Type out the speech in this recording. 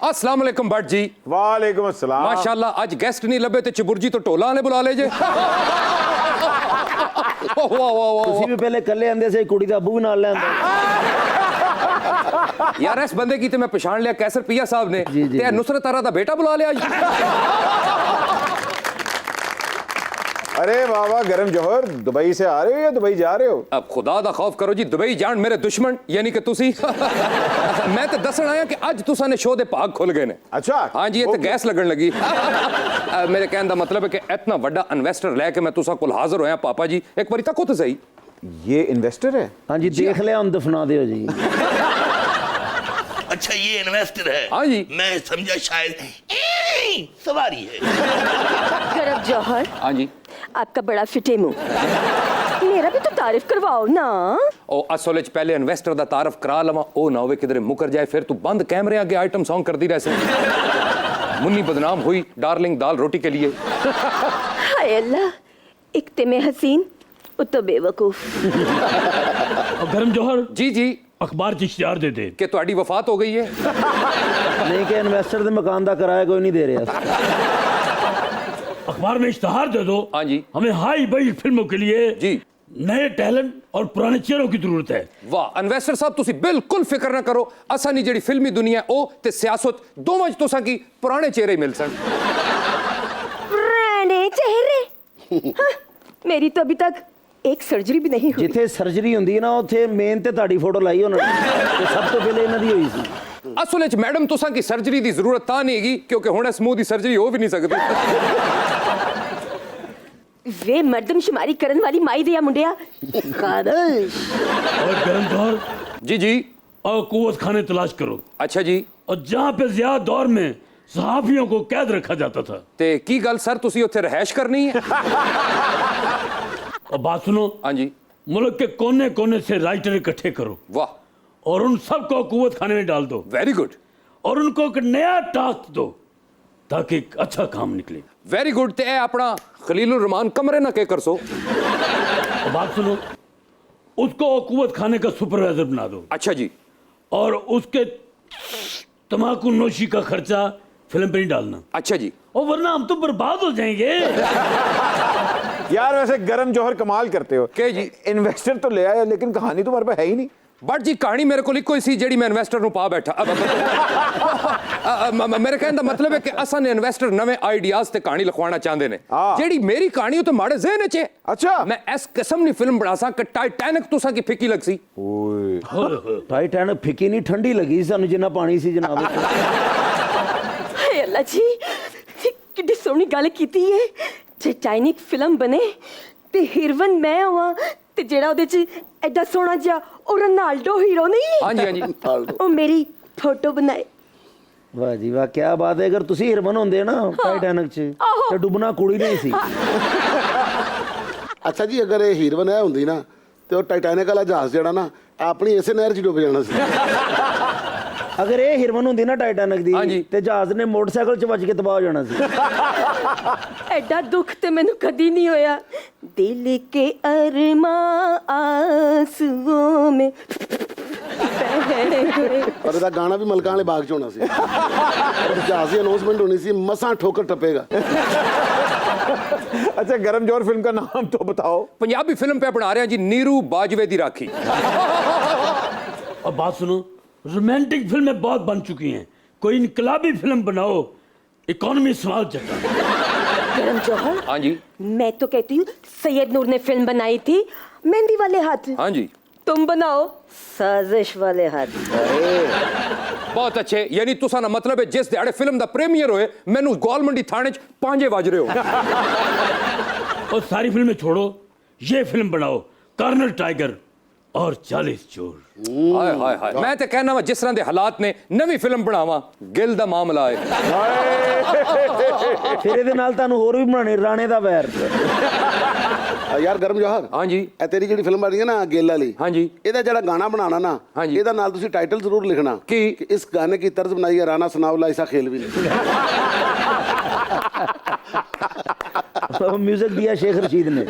अस्सलाम वालेकुम भट्ट जी। वालेकुम अस्सलाम। माशाल्लाह आज गेस्ट नहीं लभे ते चबुरजी तो ढोला ने बुला ले जे। वाह वाह वाह ਤੁਸੀਂ ਵੀ ਪਹਿਲੇ ਇਕੱਲੇ ਆਂਦੇ ਸੀ ਕੁੜੀ ਦਾ ਅੱਬੂ ਵੀ ਨਾਲ ਲੈ ਆਂਦਾ यार इस बंदे की तो मैं पछाण लिया कैसर पिया साहब ने जी, ते नुसरत आरा दा बेटा बुला लिया। अरे बाबा गरम जौहर दुबई से आ रहे हो या दुबई जा रहे हो? अब खुदा दा खौफ करो जी दुबई जान मेरे दुश्मन यानी कि तुसी। मैं तो दसन आया कि अज तुसा ने शो दे भाग खुल गए ने। अच्छा हाँ जी ये तो गैस लगन लगी। मेरे कहने का मतलब है कि इतना बड़ा इन्वेस्टर लेके मैं तुसा कोल हाजिर होया पापा जी एक बारी तको तो सही। ये इन्वेस्टर है? हाँ जी देख लिया हम दफना दियो जी। अच्छा ये इन्वेस्टर है? हाँ जी। मैं समझा शायद सवारी है। गरम जौहर हाँ जी आपका बड़ा फिटे मुंह, मेरा भी तो तारीफ करवाओ ना। ओ असल विच पहले इन्वेस्टर दा तारफ करा लवा ओ ना होवे किधरे मुकर जाए फिर तू बंद कैमरे आगे आइटम सॉन्ग करदी रह से। मुन्नी बदनाम हुई डार्लिंग दाल रोटी के लिए। हाय अल्लाह एक ते मैं हसीन तो बेवकूफ। गरम जौहर जी जी अखबार च इश्तिहार दे दे कि तुहाडी वफात हो गई है। नहीं कि इन्वेस्टर दे मकान दा किराया कोई नहीं दे रहा। अखबार में इश्तिहार दे दो। हाँ जी हमें हाई बजट फिल्मों के लिए जी नए टैलेंट और पुराने चेहरों की जरूरत है। वाह इन्वेस्टर साहब तुसी बिल्कुल फिक्र ना करो असा नी जेड़ी फिल्मी दुनिया ओ ते सियासत दोवां च तुसां की पुराने चेहरे मिल सन। पुराने चेहरे हाँ, मेरी तो अभी तक एक सर्जरी भी नहीं हुई। जिथे सर्जरी हुंदी है ना उथे मेन ते ਤੁਹਾਡੀ फोटो लाई उन्होंने ते सब तो पहले इन्हां दी होई सी। असल विच मैडम तुसां की सर्जरी दी जरूरत ता नहीं हैगी क्योंकि हुण इस मुंह दी सर्जरी हो भी नहीं सकदी। वे मर्दमशुमारी करन वाली माई दिया मुंडिया खादश। और गरम जौहर जी जी और कुव्वत खाने तलाश करो अच्छा जी और जहाँ पे ज़िया दौर में सहाफियों को कैद रखा जाता था। ते की गल सर तुसी उत्थे रहायश करनी है? और बात सुनो हाँ जी मुल्क के कोने कोने से राइटर इकट्ठे करो वाह और उन सबको कुव्वत खाने में डाल दो वेरी गुड और उनको एक नया टास्क दो ताकि एक अच्छा काम निकले। वेरी गुड ते अपना खलीलुर रहमान कमरे ना के कर सो। और बात सुनो उसको कुव्वत खाने का सुपरवाइजर बना दो अच्छा जी और उसके तम्बाकू नोशी का खर्चा फिल्म पे नहीं डालना। अच्छा जी और वरना हम तो बर्बाद हो जाएंगे। यार वैसे गरम जौहर कमाल करते हो के जी इन्वेस्टर तो ले आया लेकिन कहानी तुम्हारे पास है ही नहीं। बट जी कहानी मेरे को कोई सी जेड़ी मैं इन्वेस्टर नु पा बैठा। मेरे कहने का मतलब है कि असा ने इन्वेस्टर नवे आइडियाज ते कहानी लिखवाना चाहते ने जेड़ी मेरी कहानी हो तो माड़े ज़हन च है। अच्छा मैं इस किस्म दी फिल्म बना सा कि टाइटैनिक तुसा की फिक्की लग सी। टाइटैनिक फिक्की नहीं ठंडी लगी सानू जिन्ना पानी सी जनाब। हाय अल्लाह जी कितनी सोहनी गल कीती है। टाइटैनिक फिल्म बने ते हीरोइन मैं होवां ते जेड़ा ओदे च एडा सोहना जिहा ओ रोनाल्डो हीरो नहीं। हाँ जी हाँ जी ओ मेरी फोटो बनाए। वाह जी वाह क्या बात है अगर तुसी हीरोइन होंदे ना टाइटैनिक च ते डुबना कुड़ी नहीं सी। अच्छा जी अगर ये हीरोइन है होंदी ना तो टाइटैनिक वाला जहाज जड़ा ना अपनी इसे नहर च डुब जाना सी। अगर ये हीरोइन होंदी ना टाइटैनिक दी हाँ जी। ते जहाज ने मोटरसाइकिल च वज के तबाह हो जाना सी। एडा दुख ते मैनू कदी नहीं होया। दिल के अरमां आंसुओं में और ਇਹਦਾ गाना भी मलकां वाले बाग च होना सी और जहाज की अनाउंसमेंट होनी सी मसां ठोकर टपेगा। अच्छा गरम जौहर फिल्म का नाम तो बताओ। पंजाबी फिल्म पे बना रहे हैं जी नीरू बाजवे दी राखी। और बात सुनो रोमांटिक फिल्में बहुत बन चुकी हैं कोई इनकलाबी फिल्म बनाओ इकोनॉमी संभाल जाता। गरम जौहर हाँ जी मैं तो कहती हूँ सैयद नूर ने फिल्म बनाई थी मेहंदी वाले हाथ। हाँ जी तुम बनाओ साजिश वाले हाथ। बहुत अच्छे यानी तुसा ना मतलब है जिस दिहाड़े फिल्म दा प्रीमियर होए मैनू गोलमंडी थाने च 5 बज रहे हो। और सारी फिल्में छोड़ो ये फिल्म बनाओ कर्नल टाइगर और 40 चोर। हाय हाय हाय मैं तो कहना वा जिस तरह दे हालात ने नवी फिल्म बनावा गिल दा मामला है। फिर ਇਹਦੇ ਨਾਲ ਤੁਹਾਨੂੰ ਹੋਰ ਵੀ ਬਣਾਣੇ ਰਾਣੇ ਦਾ ਵੈਰ। यार गरम जौहर हाँ जी ਇਹ ਤੇਰੀ ਜਿਹੜੀ ਫਿਲਮ ਬਣੀ ਹੈ ਨਾ ਗਿੱਲ ਵਾਲੀ हाँ जी ਇਹਦਾ ਜਿਹੜਾ ਗਾਣਾ ਬਣਾਉਣਾ ਨਾ हाँ जी। ਇਹਦਾ ਨਾਲ ਤੁਸੀਂ ਟਾਈਟਲ ਜ਼ਰੂਰ ਲਿਖਣਾ कि कि इस गाने की तर्ज बनाई है राना सनाउल्लाह ईसा खेलवी ने। म्यूजिक दिया शेख रशीद ने।